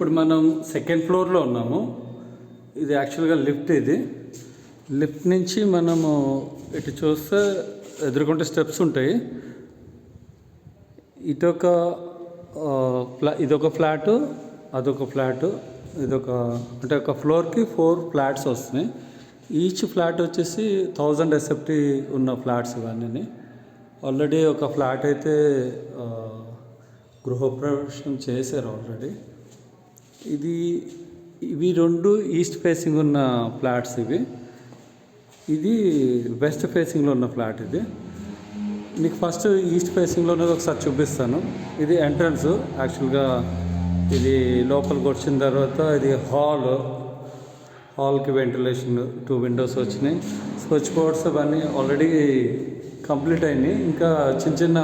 ఇప్పుడు మనం సెకండ్ ఫ్లోర్లో ఉన్నాము. ఇది యాక్చువల్గా లిఫ్ట్. ఇది లిఫ్ట్ నుంచి మనము ఇటు చూస్తే ఎదుర్కొంటే స్టెప్స్ ఉంటాయి. ఇదొక ఫ్లాటు, అదొక ఫ్లాటు, అంటే ఒక ఫ్లోర్కి 4 ఫ్లాట్స్ వస్తున్నాయి. ఈచ్ ఫ్లాట్ వచ్చేసి 1000 SFT ఉన్న ఫ్లాట్స్ ఇవన్నీ. ఆల్రెడీ ఒక ఫ్లాట్ అయితే గృహప్రవేశం చేశారు ఆల్రెడీ. ఇవి 2 ఈస్ట్ ఫేసింగ్ ఉన్న ఫ్లాట్స్. ఇది వెస్ట్ ఫేసింగ్లో ఉన్న ఫ్లాట్. ఇది మీకు ఫస్ట్ ఈస్ట్ ఫేసింగ్లో ఉన్నది ఒకసారి చూపిస్తాను. ఇది ఎంట్రన్స్. యాక్చువల్గా ఇది లోపలికి వచ్చిన తర్వాత ఇది హాల్కి వెంటిలేషన్ 2 విండోస్ వచ్చినాయి. స్విచ్ బోర్డ్స్ అవన్నీ ఆల్రెడీ కంప్లీట్ అయినాయి. ఇంకా చిన్న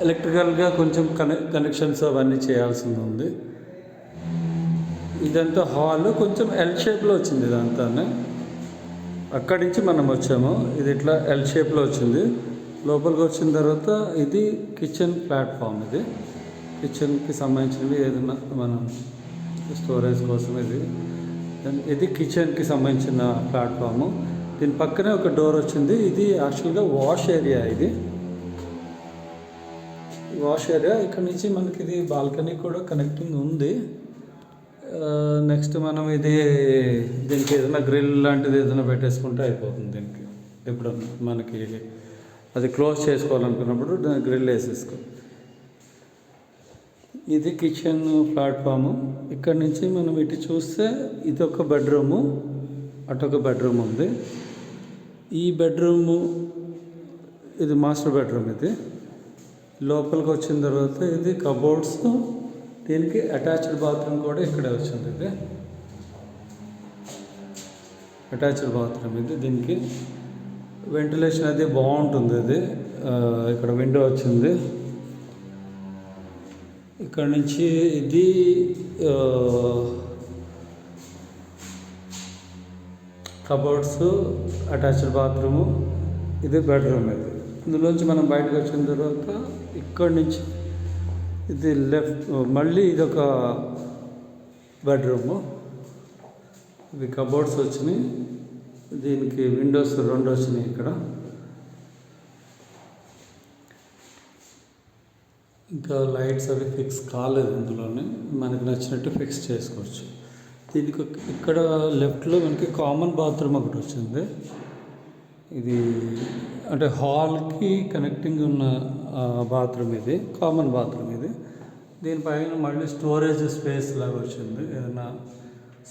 ఎలక్ట్రికల్గా కొంచెం కనెక్షన్స్ అవన్నీ చేయాల్సింది ఉంది. ఇదంతా హాల్ కొంచెం ఎల్ షేప్లో వచ్చింది. ఇదంతా అక్కడి నుంచి మనం వచ్చాము. ఇది ఇట్లా ఎల్ షేప్లో వచ్చింది. లోపలికి వచ్చిన తర్వాత ఇది కిచెన్ ప్లాట్ఫామ్. ఇది కిచెన్కి సంబంధించినవి ఏదైనా మనం స్టోరేజ్ కోసం. ఇది కిచెన్కి సంబంధించిన ప్లాట్ఫాము. దీని పక్కనే ఒక డోర్ వచ్చింది. ఇది యాక్చువల్గా వాష్ ఏరియా. ఇది వాష్ ఏరియా. ఇక్కడ నుంచి మనకి ఇది బాల్కనీ కూడా కనెక్టింగ్ ఉంది. నెక్స్ట్ మనం దీనికి ఏదైనా గ్రిల్ లాంటిది ఏదైనా పెట్టేసుకుంటే అయిపోతుంది. దీనికి ఎప్పుడన్నా మనకి అది క్లోజ్ చేసుకోవాలనుకున్నప్పుడు గ్రిల్ వేసేసుకో. ఇది కిచెన్ ప్లాట్ఫాము. ఇక్కడ నుంచి మనం ఇటు చూస్తే ఇదొక బెడ్రూము, అటొక బెడ్రూమ్ ఉంది. ఈ బెడ్రూము ఇది మాస్టర్ బెడ్రూమ్. ఇది లోపలికి వచ్చిన తర్వాత ఇది కబోర్డ్స్. దీనికి అటాచ్డ్ బాత్రూమ్ కూడా ఇక్కడే వచ్చింది. ఇది అటాచ్డ్ బాత్రూమ్. దీనికి వెంటిలేషన్ అది బాగుంటుంది. ఇక్కడ విండో వచ్చింది. ఇక్కడ నుంచి ఇది కబోర్డ్స్, అటాచ్డ్ బాత్రూము, ఇది బెడ్రూమ్. ఇందులోంచి మనం బయటకు వచ్చిన తర్వాత ఇక్కడి నుంచి ఇది లెఫ్ట్, మళ్ళీ ఇదొక బెడ్రూము. ఇవి కబోర్డ్స్ వచ్చినాయి. దీనికి విండోస్ 2 వచ్చినాయి. ఇక్కడ ఇంకా లైట్స్ అవి ఫిక్స్ కాలేదు. ఇందులోనే మనకు నచ్చినట్టు ఫిక్స్ చేసుకోవచ్చు. దీనికి ఇక్కడ లెఫ్ట్లో మనకి కామన్ బాత్రూమ్ ఒకటి వచ్చింది. ఇది అంటే హాల్కి కనెక్టింగ్ ఉన్న బాత్రూమ్. ఇది కామన్ బాత్రూమ్. దీనిపైన మళ్ళీ స్టోరేజ్ స్పేస్ లాగా వచ్చింది. ఏదైనా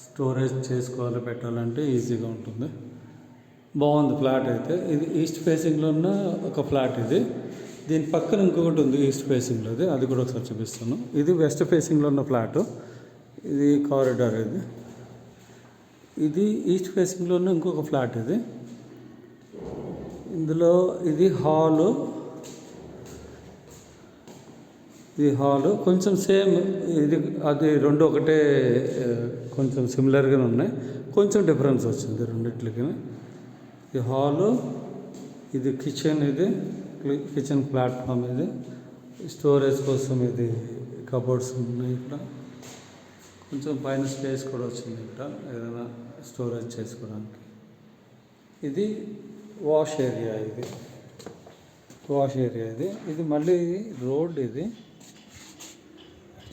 స్టోరేజ్ చేసుకోవాలి, పెట్టాలంటే ఈజీగా ఉంటుంది. బాగుంది ఫ్లాట్ అయితే. ఇది ఈస్ట్ ఫేసింగ్లో ఉన్న ఒక ఫ్లాట్. దీని పక్కన ఇంకొకటి ఉంది ఈస్ట్ ఫేసింగ్లో. అది కూడా ఒకసారి చూపిస్తాను. ఇది వెస్ట్ ఫేసింగ్లో ఉన్న ఫ్లాటు. ఇది కారిడార్. ఇది ఈస్ట్ ఫేసింగ్లో ఉన్న ఇంకొక ఫ్లాట్. ఇందులో ఇది హాలు. కొంచెం సేమ్ అది 2 ఒకటే, కొంచెం సిమిలర్గానే ఉన్నాయి. కొంచెం డిఫరెన్స్ వచ్చింది రెండిట్లకి. ఇది హాలు, ఇది కిచెన్. Kitchen platform. స్టోరేజ్ కోసం ఇది కబోర్డ్స్ ఉన్నాయి. ఇక్కడ కొంచెం పైన స్పేస్ కూడా వచ్చింది. ఇక్కడ ఏదైనా స్టోరేజ్ చేసుకోవడానికి. ఇది వాష్ ఏరియా. ఇది మళ్ళీ రోడ్.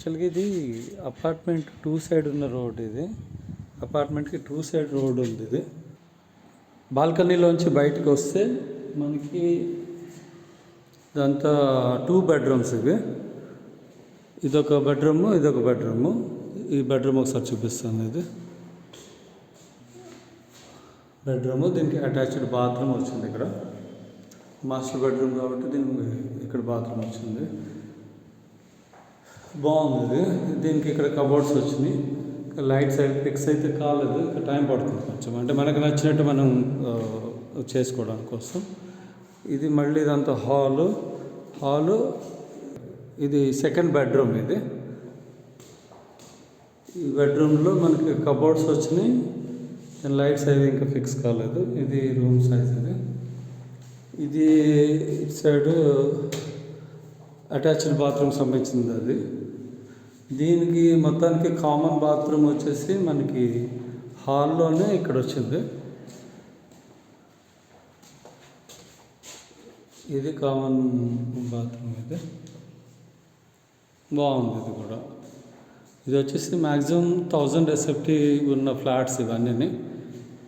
యాక్చువల్గా ఇది అపార్ట్మెంట్ 2 సైడ్ ఉన్న రోడ్. అపార్ట్మెంట్కి 2 సైడ్ రోడ్ ఉంది. బాల్కనీలోంచి బయటకు వస్తే మనకి ఇదంతా 2 బెడ్రూమ్స్. ఇదొక బెడ్రూము, ఇదొక బెడ్రూము. ఈ బెడ్రూమ్ ఒకసారి చూపిస్తాను. ఇది బెడ్రూము. దీనికి అటాచ్డ్ బాత్రూమ్ వచ్చింది. ఇక్కడ మాస్టర్ బెడ్రూమ్ కాబట్టి దీనికి ఇక్కడ బాత్రూమ్ వచ్చింది. బాగుంది. దీనికి ఇక్కడ కబోర్డ్స్ వచ్చినాయి. లైట్స్ అవి ఫిక్స్ అయితే కాలేదు. ఇక్కడ టైం పడుతుంది కొంచెం, అంటే మనకు నచ్చినట్టు మనం చేసుకోవడానికి కోసం. ఇది మళ్ళీ ఇదంతా హాలు. ఇది సెకండ్ బెడ్రూమ్. ఈ బెడ్రూమ్లో మనకి కబోర్డ్స్ వచ్చినాయి. లైట్స్ అవి ఇంకా ఫిక్స్ కాలేదు. ఇది రూమ్ సైజ్. ఇది ఇటు సైడ్ అటాచ్డ్ బాత్రూమ్ సంబంధించింది. దీనికి మొత్తానికి కామన్ బాత్రూమ్ వచ్చేసి మనకి హాల్లోనే ఇక్కడ వచ్చింది. ఇది కామన్ బాత్రూమ్. ఇది బాగుంది. ఇది కూడా ఇది వచ్చేసి మ్యాక్సిమం 1000 SFT ఉన్న ఫ్లాట్స్ ఇవన్నీ.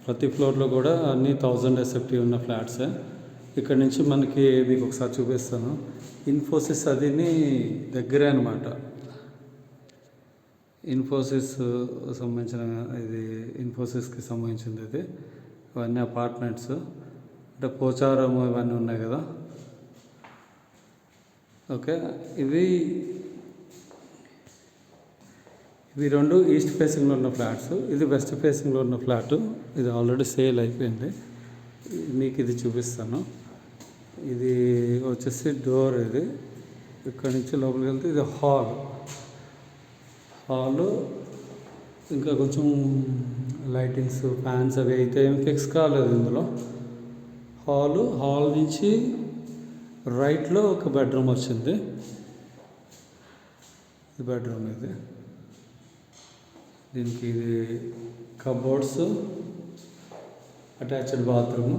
ప్రతి ఫ్లోర్లో కూడా అన్ని 1000 SFT ఉన్న ఫ్లాట్సే. ఇక్కడ నుంచి మనకి మీకు ఒకసారి చూపిస్తాను. ఇన్ఫోసిస్ అదిని దగ్గరే అనమాట. ఇన్ఫోసిస్ సంబంధించిన ఇది ఇన్ఫోసిస్కి సంబంధించింది. ఇది ఇవన్నీ అపార్ట్మెంట్స్ అంటే పోచారం ఇవన్నీ ఉన్నాయి కదా. ఓకే, ఇవి 2 ఈస్ట్ ఫేసింగ్లో ఉన్న ఫ్లాట్స్. ఇది వెస్ట్ ఫేసింగ్లో ఉన్న ఫ్లాటు. ఇది ఆల్రెడీ సేల్ అయిపోయింది. మీకు ఇది చూపిస్తాను. ఇది వచ్చేసి డోర్. ఇది ఇక్కడ నుంచి లోపలికి వెళ్తే ఇది హాలు. ఇంకా కొంచెం లైటింగ్స్, ఫ్యాన్స్ అవి అయితే ఏం ఫిక్స్ కాలేదు ఇందులో. హాల్ నుంచి రైట్లో ఒక బెడ్రూమ్ వచ్చింది. ఇది బెడ్రూమ్. ఇది దీనికి ఇది cupboards, attached bathroom.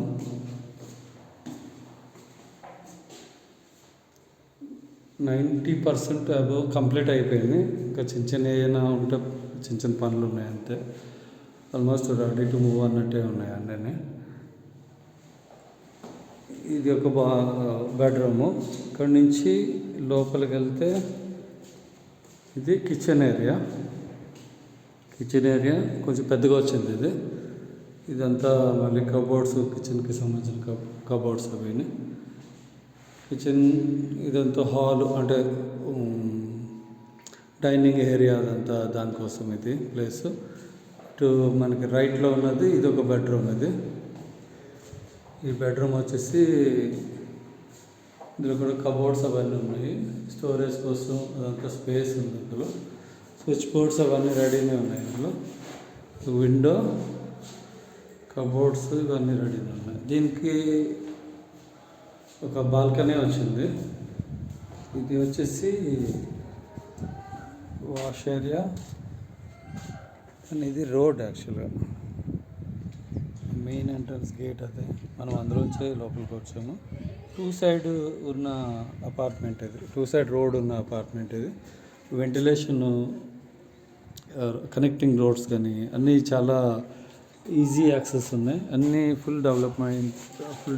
90% above complete అయిపోయింది. ఇంకా చిన్న ఏమైనా ఉంటే చిన్న పనులు ఉన్నాయి అంతే. ఆల్మోస్ట్ రెడీ టు మూవ్ అన్నట్టే ఉన్నాయి అన్నీ. ఇది ఒక బెడ్రూము. ఇక్కడ నుంచి లోపలికి వెళ్తే ఇది కిచెన్ ఏరియా. కొంచెం పెద్దగా వచ్చింది. ఇదంతా మళ్ళీ కబోర్డ్స్, కిచెన్కి సంబంధించిన కబోర్డ్స్ అవి. కిచెన్ ఇదంతా హాల్ అంటే డైనింగ్ ఏరియా అదంతా దానికోసం ఇది ప్లేస్. ఇటు మనకి రైట్లో ఉన్నది ఇది ఒక బెడ్రూమ్. ఈ బెడ్రూమ్ వచ్చేసి ఇందులో కూడా కబోర్డ్స్ అవన్నీ ఉన్నాయి. స్టోరేజ్ కోసం అదంతా స్పేస్ ఉంది. ఇందులో స్విచ్ బోర్డ్స్ అవన్నీ రెడీనే ఉన్నాయి. ఇందులో విండో, కబోర్డ్స్ ఇవన్నీ రెడీనే ఉన్నాయి. దీనికి ఒక బాల్కనీ వచ్చింది. ఇది వచ్చేసి వాష్ ఏరియా అండ్ ఇది రోడ్. యాక్చువల్గా మెయిన్ ఎంట్రన్స్ గేట్ అదే. మనం అందులోంచే లోపలికి వచ్చాము. 2 సైడ్ ఉన్న అపార్ట్మెంట్ ఇది. 2 సైడ్ రోడ్ ఉన్న అపార్ట్మెంట్ ఇది. వెంటిలేషన్, కనెక్టింగ్ రోడ్స్ కానీ అన్నీ చాలా ఈజీ యాక్సెస్ ఉన్నాయి. అన్నీ ఫుల్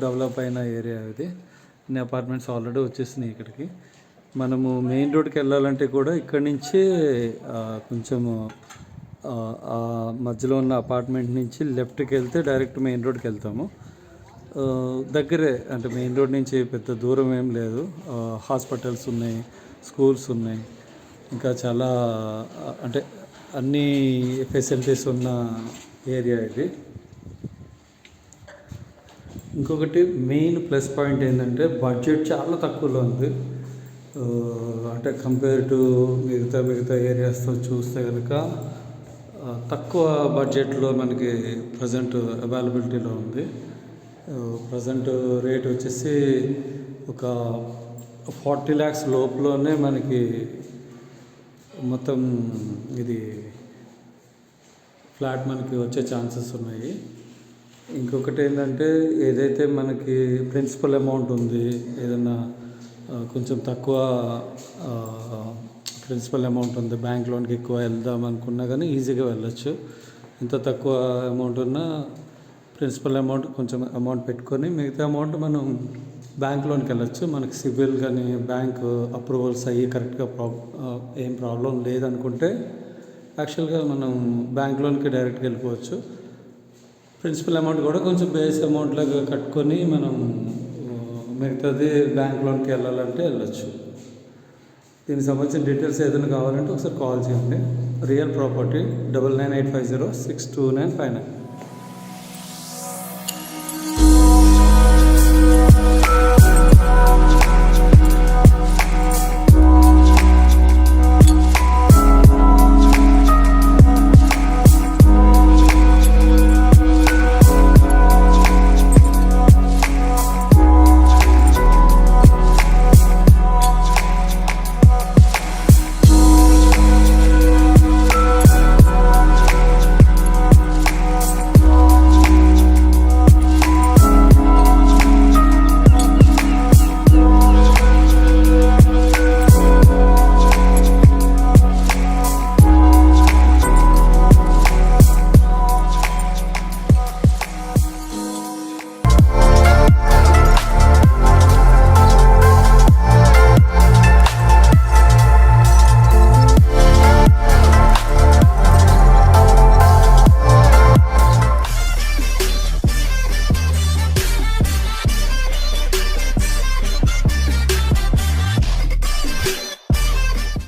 డెవలప్ అయిన ఏరియా ఇది. అన్ని అపార్ట్మెంట్స్ ఆల్రెడీ వచ్చేసినాయి ఇక్కడికి. మనము మెయిన్ రోడ్కి వెళ్ళాలంటే కూడా ఇక్కడి నుంచే కొంచెము మధ్యలో ఉన్న అపార్ట్మెంట్ నుంచి లెఫ్ట్కి వెళ్తే డైరెక్ట్ మెయిన్ రోడ్కి వెళ్తాము. దగ్గరే, అంటే మెయిన్ రోడ్ నుంచి పెద్ద దూరం ఏం లేదు. హాస్పిటల్స్ ఉన్నాయి, స్కూల్స్ ఉన్నాయి, ఇంకా చాలా అంటే అన్ని ఫెసిలిటీస్ ఉన్న ఏరియా ఇది. ఇంకొకటి మెయిన్ ప్లస్ పాయింట్ ఏంటంటే బడ్జెట్ చాలా తక్కువలో ఉంది. అంటే కంపేర్ టు మిగతా ఏరియాస్తో చూస్తే కనుక తక్కువ బడ్జెట్లో మనకి ప్రజెంట్ అవైలబిలిటీలో ఉంది. ప్రజెంట్ రేట్ వచ్చేసి ఒక 40 lakhs లోపలనే మనకి మొత్తం ఇది ఫ్లాట్ మనకి వచ్చే ఛాన్సెస్ ఉన్నాయి. ఇంకొకటి ఏంటంటే ఏదైతే మనకి ప్రిన్సిపల్ అమౌంట్ ఉంది, ఏదైనా కొంచెం తక్కువ ప్రిన్సిపల్ అమౌంట్ ఉంది, బ్యాంక్ లోన్కి ఎక్కువ వెళ్దాం అనుకున్నా కానీ ఈజీగా వెళ్ళొచ్చు. ఎంత తక్కువ అమౌంట్ ఉన్నా ప్రిన్సిపల్ అమౌంట్ కొంచెం అమౌంట్ పెట్టుకొని మిగతా అమౌంట్ మనం బ్యాంక్ లోన్కి వెళ్ళొచ్చు. మనకి సిబిల్ కానీ బ్యాంక్ అప్రూవల్స్ అయ్యి కరెక్ట్గా ఏం ప్రాబ్లం లేదనుకుంటే యాక్చువల్గా మనం బ్యాంక్ లోన్కి డైరెక్ట్గా వెళ్ళిపోవచ్చు. ప్రిన్సిపల్ అమౌంట్ కూడా కొంచెం బేస్ అమౌంట్ లాగా కట్టుకొని మనం మిగతాది బ్యాంక్ లోన్కి వెళ్ళాలంటే వెళ్ళొచ్చు. దీనికి సంబంధించిన డీటెయిల్స్ ఏదైనా కావాలంటే ఒకసారి కాల్ చేయండి. Real property 9985062959.